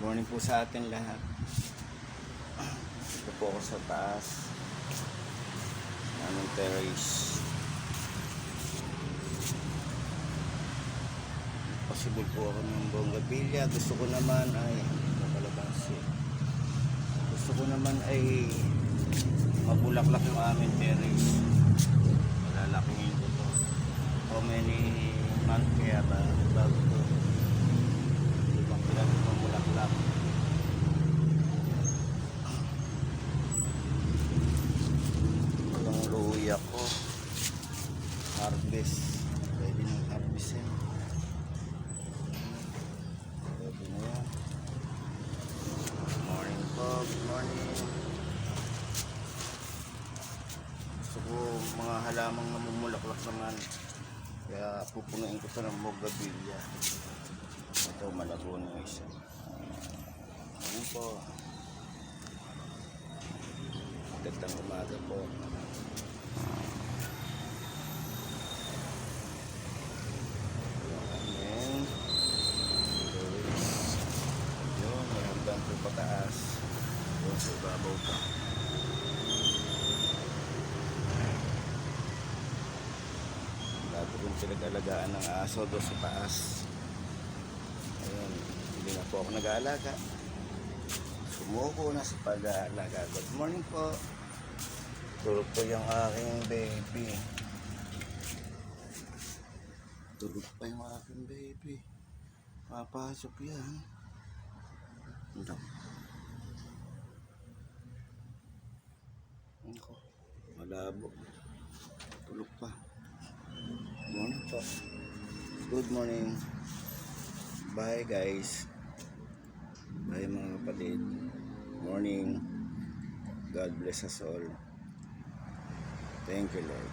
Morning po sa atin lahat. Ito po ako sa taas ng terrace. Possible po ako ng bonggabilya. Gusto ko naman ay mabulaklak yung aming terrace. Malalaking ko to. How many months kaya bago to? Ibang ilan itong bulaklak. Itong luya ko. Harvest. Pwede nang harvestin. Pwede na yan. Good morning po. Good morning. Gusto ko mga halamang namumulaklak naman. Kaya pupunuin ko sa ng bougainvillea. Ito malabo na yung isa. Ano po? Gandang umaga po. Ayan. Yun, may hanggang po pataas. Yun, sa ibabaw pa. Lagi kong pinag-alagaan ng aso doon sa taas. Ayun, hindi na po ako nag-aalaga. Sumuko na sa pag-aalaga. Good morning po. Tulog po yung aking baby. Tulog pa yung aking baby. Papasok yan. Ito. Ako, malabo. Tulog pa. Morning po. Good morning. Bye guys. Bye mga kapatid. Morning. God bless us all. Thank you Lord.